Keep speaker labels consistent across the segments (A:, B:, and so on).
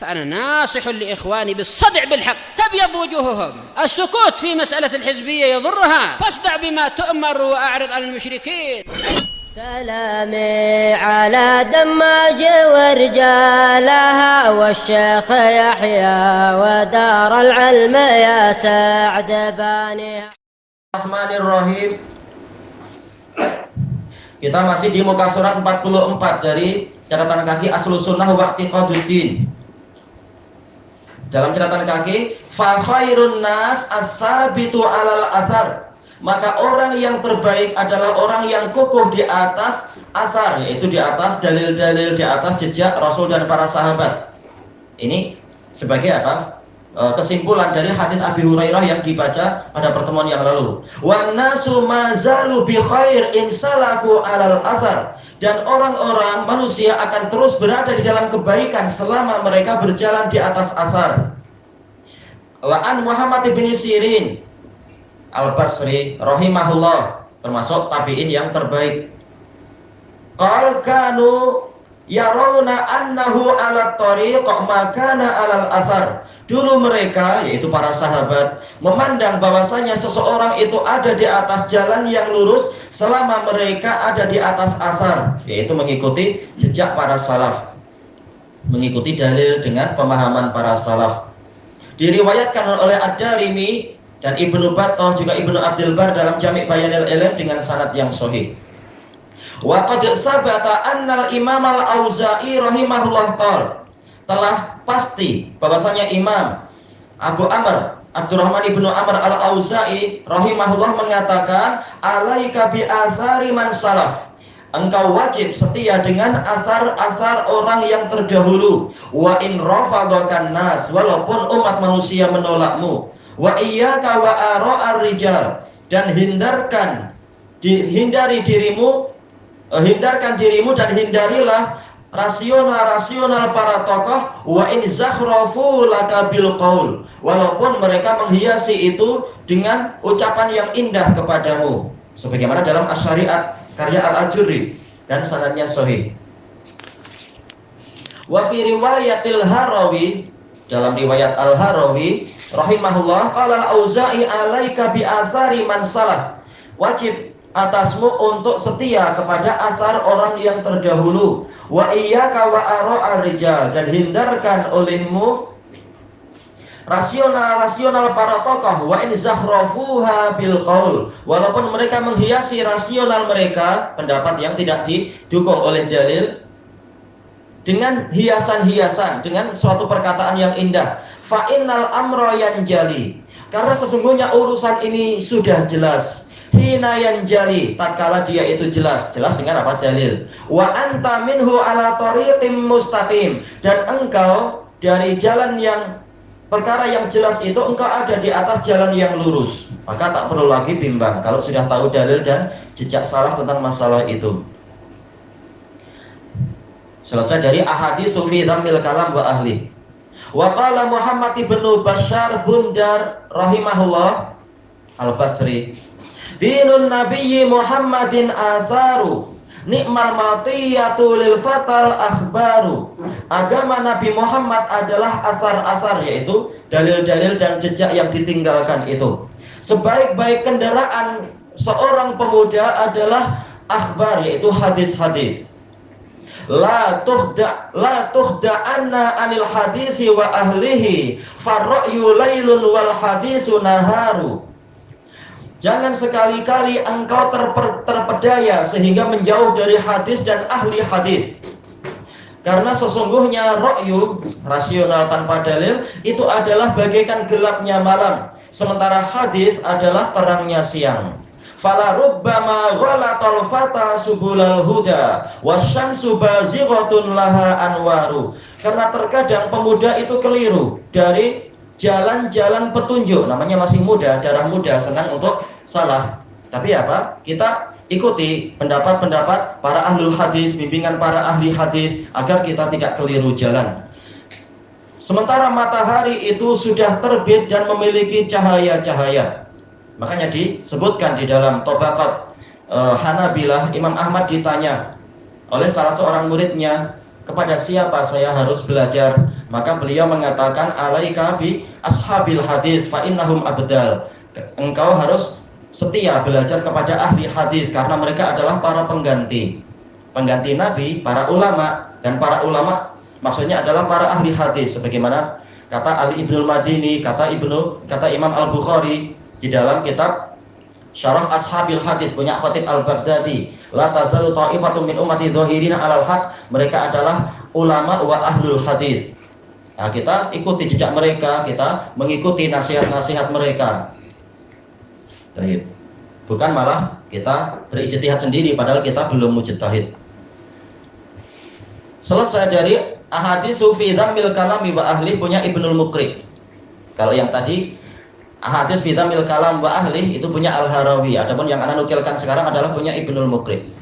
A: فأنا ناصح لإخواني بالصدع بالحق تبيض وجوههم. السكوت في مسألة الحزبية يضرها، فاصدع بما تؤمر وأعرض عن المشركين.
B: سلامي على دماج ورجالها والشيخ يحيى ودار العلم يا سعد بانيها.
C: Bismillahirrahmanirrahim. Kita masih di muka surat 44 dari catatan kaki Aslus Sunnah wa I'tiqaduddin. Dalam catatan kaki, fa khairun nas as-sabitu 'alal athar. Maka orang yang terbaik adalah orang yang kukuh di atas asar, yaitu di atas dalil-dalil, di atas jejak Rasul dan para sahabat. Ini sebagai apa? Kesimpulan dari hadis Abi Hurairah yang dibaca pada pertemuan yang lalu. Wan nasu mazalu bi khair insalaku 'alal athar. Dan orang-orang manusia akan terus berada di dalam kebaikan selama mereka berjalan di atas asar. Wa an Muhammad bin Sirin Al-Basri rahimahullah, termasuk tabi'in yang terbaik. Qal kanu yarawna annahu 'ala tariq ma kana 'alal athar. Dulu mereka, yaitu para sahabat, memandang bahwasanya seseorang itu ada di atas jalan yang lurus selama mereka ada di atas asar, yaitu mengikuti jejak para salaf, mengikuti dalil dengan pemahaman para salaf. Diriwayatkan oleh Ad-Darimi dan Ibnu Battah juga Ibnu Abdul Bar dalam Jami' Bayanil Ilm dengan sanad yang sahih. Wa qad sabata annal Imam Al-Auza'i rahimahullah qala, telah pasti bahwasanya Imam Abu Amr Abdurrahman ibnu Amr Al-Auza'i rahimahullah mengatakan, alaika bi athari man salaf. Engkau wajib setia dengan asar-asar orang yang terdahulu. Wa in rafadakan nas, walaupun umat manusia menolakmu. Wa iyyaka wa ara'ar rijal, dan hindarkan dirimu dan hindarilah rasional para tokoh. Wa in zakhrafu laka bil qaul, walaupun mereka menghiasi itu dengan ucapan yang indah kepadamu, sebagaimana dalam Asy-Syari'at karya Al-Ajurri dan sanadnya sahih. Wa fi riwayatil Harawi, dalam riwayat Al-Harawi rahimahullah, qala Al-Auza'i alaika bi athari man salaf. Wajib atasmu untuk setia kepada asar orang yang terdahulu. Wa iyyaka wa ara'ar rijal, dan hindarkan olehmu rasional para tokoh. Wa in zakhrafuha bil qaul, walaupun mereka menghiasi rasional mereka, pendapat yang tidak didukung oleh dalil, dengan hiasan-hiasan, dengan suatu perkataan yang indah. Fa innal amra yanjali, karena sesungguhnya urusan ini sudah jelas. Hina yanjali, tatkala dia itu jelas dengan apa? Dalil. Wa anta minhu ala tariqim mustaqim, dan engkau dari jalan yang perkara yang jelas itu engkau ada di atas jalan yang lurus. Maka tak perlu lagi bimbang kalau sudah tahu dalil dan jejak salaf tentang masalah itu. Selesai dari ahadits fi dhammil kalam wa ahli. Wa qala Muhammad ibnu Bashar Bundar rahimahullah Al-Basri, dinun nabiyyi Muhammadin asaru, nikmal matiyatu lil fatal akhbaru. Agama Nabi Muhammad adalah asar-asar, yaitu dalil-dalil dan jejak yang ditinggalkan itu. Sebaik-baik kendaraan seorang pemuda adalah akhbar, yaitu hadis-hadis. La tuhda'anna anil hadisi wa ahlihi farra'yu lailun wal hadisu naharu. Jangan sekali-kali engkau terpedaya sehingga menjauh dari hadis dan ahli hadis. Karena sesungguhnya ra'yu, rasional tanpa dalil, itu adalah bagaikan gelapnya malam, sementara hadis adalah terangnya siang. Fala rubbama ghalatal fata subulal huda wasyamsu bazighatun laha anwaru. Karena terkadang pemuda itu keliru dari jalan-jalan petunjuk. Namanya masih muda, darah muda, senang untuk salah. Tapi apa? Kita ikuti pendapat-pendapat para ahlul hadis, bimbingan para ahli hadis, agar kita tidak keliru jalan. Sementara matahari itu sudah terbit dan memiliki cahaya-cahaya. Makanya disebutkan di dalam Tabaqat Hanabilah, Imam Ahmad ditanya oleh salah seorang muridnya, kepada siapa saya harus belajar Maka beliau mengatakan alaika bi ashabil hadis fa innahum abdal. Engkau harus setia belajar kepada ahli hadis karena mereka adalah para pengganti Nabi, para ulama, dan para ulama maksudnya adalah para ahli hadis sebagaimana kata Ali Ibnul Madini, kata Imam Al-Bukhari di dalam kitab Syaraf Ashabil Hadis punya Khatib Al-Baghdadi, la tazalu ta'ifatun min ummati dhahirina 'alal haq, mereka adalah ulama wa ahlul hadis. Nah, kita ikuti jejak mereka, kita mengikuti nasihat-nasihat mereka. Baik. Bukan malah kita berijtihad sendiri padahal kita belum mujtahid. Selesai dari ahaditsu fi dhammil kalami wa ahli punya Ibnul Muqri. Kalau yang tadi ahadits fi dhammil kalam wa ahli itu punya Al-Harawi. Adapun yang ana nukilkan sekarang adalah punya Ibnul Muqri.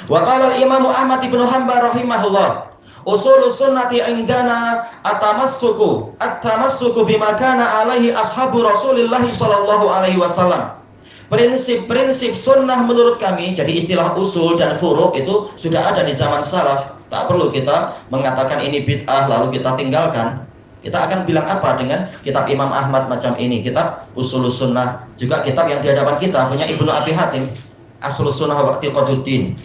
C: Wa qala al-Imam Ahmad bin Hanbal rahimahullah, usulus sunnati indana at-tamassuku bima kana alaihi ashabu Rasulillah sallallahu alaihi wasallam. Prinsip-prinsip sunnah menurut kami, jadi istilah usul dan furu' itu sudah ada di zaman salaf. Tak perlu kita mengatakan ini bid'ah lalu kita tinggalkan. Kita akan bilang apa dengan kitab Imam Ahmad macam ini, kitab Usulus Sunnah, juga kitab yang di hadapan kita punya Ibnu Abi Hatim, Aslus Sunnah wa I'tiqaduddin.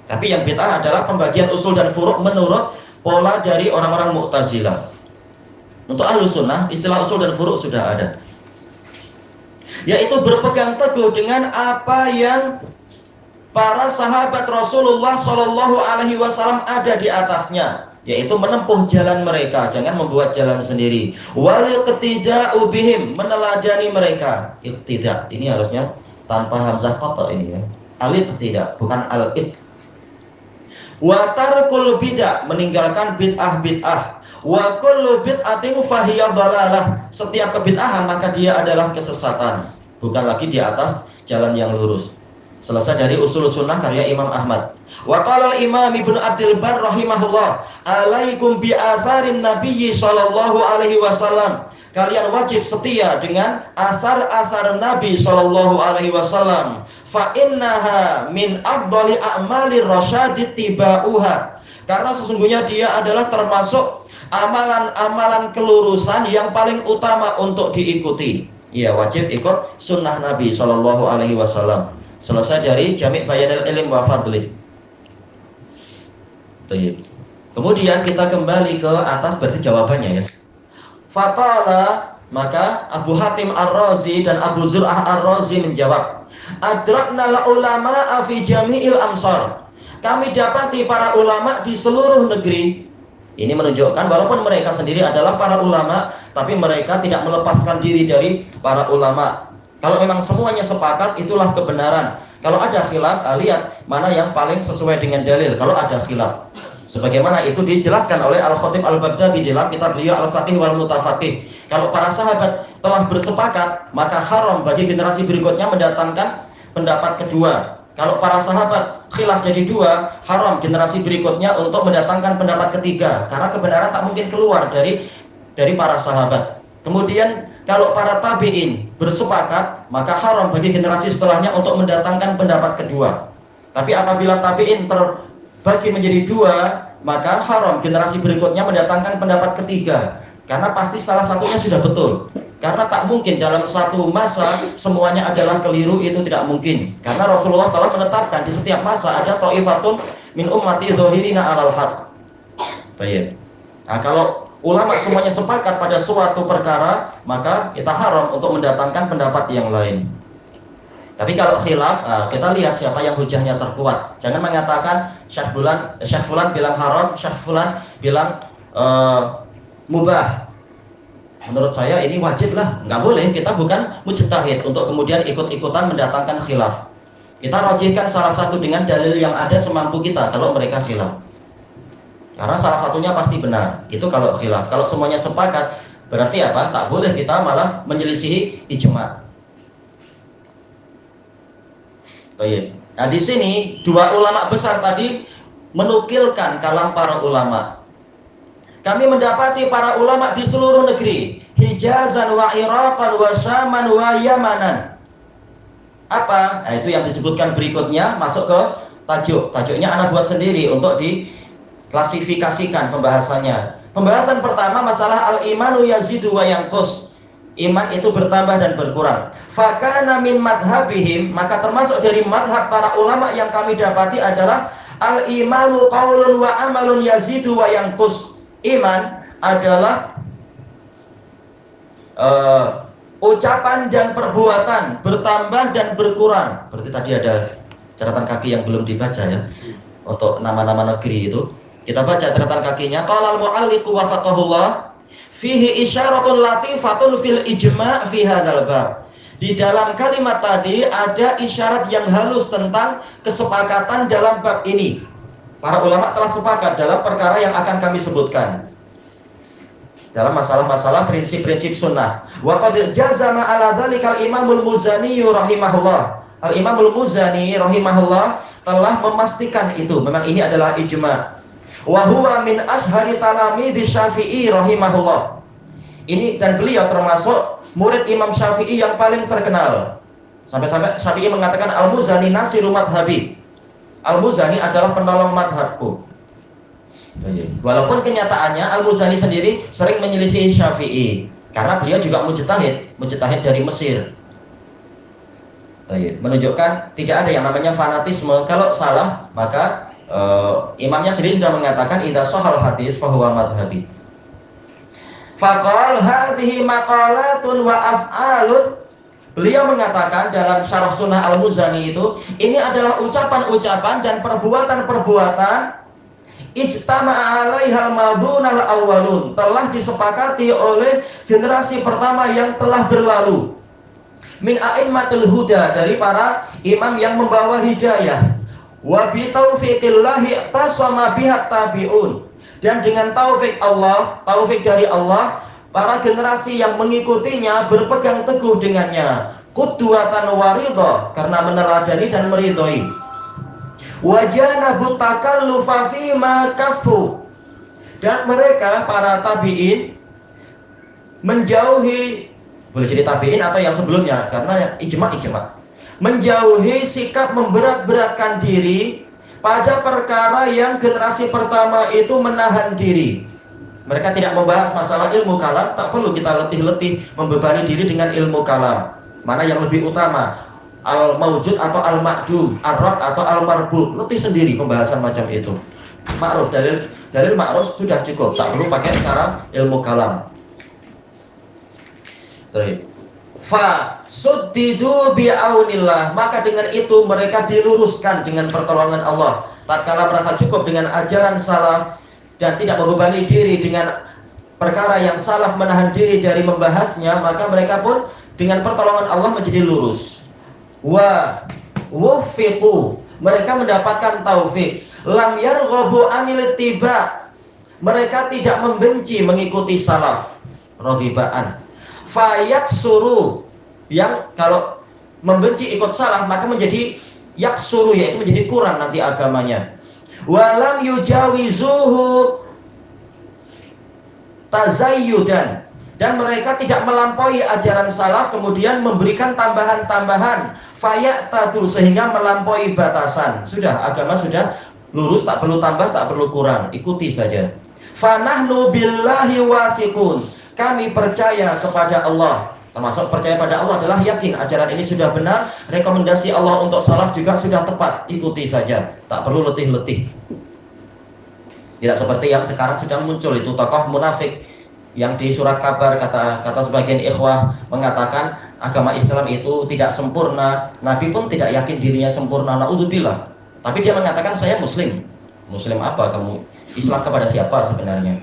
C: Tapi yang bid'ah adalah pembagian usul dan furu' menurut pola dari orang-orang Mu'tazilah. Untuk Ahlus Sunnah, istilah usul dan furu' sudah ada, yaitu berpegang teguh dengan apa yang para sahabat Rasulullah Shallallahu Alaihi Wasallam ada di atasnya, yaitu menempuh jalan mereka, jangan membuat jalan sendiri. Walil ketida'u bihim, meneladani mereka. Tidak, ini harusnya tanpa hamzah qata ini ya. Alit tidak, bukan al-it. Wa tarkul bid'ah, meninggalkan bid'ah. Wa kullu bid'atin fahiya dhalalah, setiap kebid'ahan maka dia adalah kesesatan, bukan lagi di atas jalan yang lurus. Selesai dari usul sunnah karya Imam Ahmad. Wa qala al-Imam Ibnu Abdul Barr rahimahullah, alaikum bi atharin nabiyyi sallallahu alaihi wasallam, kalian wajib setia dengan asar-asar Nabi sallallahu alaihi wasallam. Fa innaha min afdali a'malir rasyadi tibauha, karena sesungguhnya dia adalah termasuk amalan-amalan kelurusan yang paling utama untuk diikuti. Ya, wajib ikut sunnah Nabi Shallallahu Alaihi Wasallam. Selesai dari Jami' Bayanil Ilm wa Fadlih. Kemudian kita kembali ke atas, berarti jawabannya ya. Faqala, maka Abu Hatim Ar-Razi dan Abu Zur'ah Ar-Razi menjawab, adrakna ulama fi jami'il amsar, kami dapati para ulama di seluruh negeri. Ini menunjukkan walaupun mereka sendiri adalah para ulama, tapi mereka tidak melepaskan diri dari para ulama. Kalau memang semuanya sepakat, itulah kebenaran. Kalau ada khilaf, lihat mana yang paling sesuai dengan dalil. Kalau ada khilaf, sebagaimana itu dijelaskan oleh Al-Khatib Al-Baghdadi dalam kitab beliau Al-Faqih wal Mutafaqih. Kalau para sahabat telah bersepakat, maka haram bagi generasi berikutnya mendatangkan pendapat kedua. Kalau para sahabat khilaf jadi dua, haram generasi berikutnya untuk mendatangkan pendapat ketiga, karena kebenaran tak mungkin keluar dari para sahabat. Kemudian kalau para tabi'in bersepakat, maka haram bagi generasi setelahnya untuk mendatangkan pendapat kedua. Tapi apabila tabi'in terbagi menjadi dua, maka haram generasi berikutnya mendatangkan pendapat ketiga, karena pasti salah satunya sudah betul. Karena tak mungkin dalam satu masa semuanya adalah keliru, itu tidak mungkin. Karena Rasulullah telah menetapkan di setiap masa ada ta'ifatun min ummati dhahirina 'alal haq. Baik. Nah, kalau ulama semuanya sepakat pada suatu perkara, maka kita haram untuk mendatangkan pendapat yang lain. Tapi kalau khilaf, kita lihat siapa yang hujahnya terkuat. Jangan mengatakan Syekh Fulan bilang haram, Syekh Fulan bilang mubah. Menurut saya ini wajib lah, nggak boleh. Kita bukan mujtahid untuk kemudian ikut-ikutan mendatangkan khilaf. Kita rajihkan salah satu dengan dalil yang ada semampu kita kalau mereka khilaf. Karena salah satunya pasti benar. Itu kalau khilaf. Kalau semuanya sepakat, berarti apa? Tak boleh kita malah menyelisihi ijma'. Baik. Nah, di sini dua ulama besar tadi menukilkan kalam para ulama. Kami mendapati para ulama di seluruh negeri, Hijazan wa Iraqan wa Syaman wa Yamanan. Apa? Nah, itu yang disebutkan berikutnya, masuk ke tajuk. Tajuknya anak buat sendiri untuk diklasifikasikan pembahasannya. Pembahasan pertama masalah al-imanu yazidu wa yanqus. Iman itu bertambah dan berkurang. Fakana min madhabihim, maka termasuk dari madhab para ulama yang kami dapati adalah al-imanu qaulun wa amalun yazidu wa yanqus. Iman adalah ucapan dan perbuatan bertambah dan berkurang. Berarti tadi ada catatan kaki yang belum dibaca ya. Untuk nama-nama negeri itu kita baca catatan kakinya. Qala al-mu'alliqu wafaqahullah fihi isyaratun latifatun fil ijma' fi hadzal bab. Di dalam kalimat tadi ada isyarat yang halus tentang kesepakatan dalam bab ini. Para ulama telah sepakat dalam perkara yang akan kami sebutkan. Dalam masalah-masalah prinsip-prinsip sunnah. Wa qad jazama ala dzalikal Imamul Muzani rahimahullah. Al-Imamul Muzani rahimahullah telah memastikan itu. Memang ini adalah ijma'. Wa huwa min ashhari talamidzi Syafi'i rahimahullah. Ini dan beliau termasuk murid Imam Syafi'i yang paling terkenal. Sampai-sampai Syafi'i mengatakan Al-Muzani nasiru madhabi. Al-Muzani adalah penolong madhabku. Walaupun kenyataannya Al-Muzani sendiri sering menyelisihi Syafi'i karena beliau juga mujtahid dari Mesir. Menunjukkan tidak ada yang namanya fanatisme. Kalau salah maka imamnya sendiri sudah mengatakan idza shahal hadis fa huwa madhhabi. Faqal hadhihi maqalatun wa af'alun. Beliau mengatakan dalam syarah sunnah Al-Muzani itu, ini adalah ucapan-ucapan dan perbuatan-perbuatan ijtama'a 'alaihal madunal awwalun, telah disepakati oleh generasi pertama yang telah berlalu. Min a'immatul huda, dari para imam yang membawa hidayah. Wa bi taufiqillahi tasama bihat tabi'un, dan dengan taufik Allah, taufik dari Allah, para generasi yang mengikutinya berpegang teguh dengannya. Qudwatan waridha, karena meneladani dan meridhoi. Wa janabu takallufa fi ma kaffu, dan mereka para tabi'in menjauhi, boleh jadi tabi'in atau yang sebelumnya karena ijma', menjauhi sikap memberat-beratkan diri pada perkara yang generasi pertama itu menahan diri. Mereka tidak membahas masalah ilmu kalam, tak perlu kita letih-letih membebani diri dengan ilmu kalam. Mana yang lebih utama, al-mawjud atau al-ma'dum, ar-rab atau al-marbut, letih sendiri pembahasan macam itu. Ma'ruf, dalil ma'ruf sudah cukup, tak perlu pakai sekarang ilmu kalam. Terus fa suddidu bi'aunillah, maka dengan itu mereka diluruskan dengan pertolongan Allah. Tatkala merasa cukup dengan ajaran salaf dan tidak membebani diri dengan perkara yang salaf menahan diri dari membahasnya, maka mereka pun dengan pertolongan Allah menjadi lurus. Wa wufiqu, mereka mendapatkan taufik. Lam yarghabu anil ittiba, mereka tidak membenci mengikuti salaf. Rohibaan. Fayaksuru, yang kalau membenci ikut salaf maka menjadi yaksuru, yaitu menjadi kurang nanti agamanya. Walam yujawizuhu tazayyudan, dan mereka tidak melampaui ajaran salaf kemudian memberikan tambahan-tambahan fayatadu, sehingga melampaui batasan. Sudah, agama sudah lurus, tak perlu tambah, tak perlu kurang, ikuti saja. Fanahnu billahi wasiqun, kami percaya kepada Allah. Termasuk percaya pada Allah adalah yakin ajaran ini sudah benar, rekomendasi Allah untuk salaf juga sudah tepat, ikuti saja, tak perlu letih-letih. Tidak seperti yang sekarang sudah muncul itu tokoh munafik yang di surat kabar kata sebagian ikhwah mengatakan agama Islam itu tidak sempurna, Nabi pun tidak yakin dirinya sempurna, naudzubillah. Tapi dia mengatakan saya muslim. Muslim apa kamu? Islam kepada siapa sebenarnya?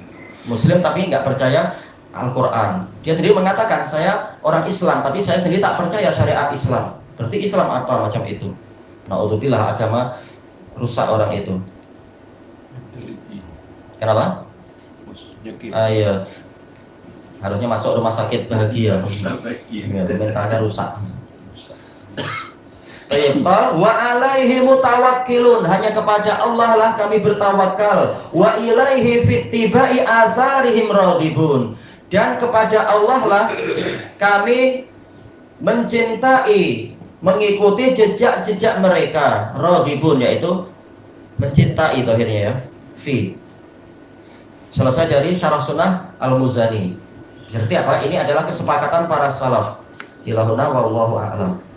C: Muslim tapi nggak percaya Al-Quran. Dia sendiri mengatakan saya orang Islam tapi saya sendiri tak percaya syariat Islam. Berarti Islam apa macam itu? Naudzubillah, agama rusak orang itu. Kenapa? Iya. Harusnya masuk rumah sakit bahagia. Mentalnya rusak. Wa alaihi mutawakkilun, hanya kepada Allah lah kami bertawakal. Wa ilaihi fittiba'i azarihim raghibun, dan kepada Allah lah kami mencintai, mengikuti jejak-jejak mereka. Raghibun yaitu mencintai, akhirnya ya. Fi Selesai dari Syarah Sunnah Al-Muzani. Berarti apa? Ini adalah kesepakatan para salaf. Ilahuna wallahu a'lam.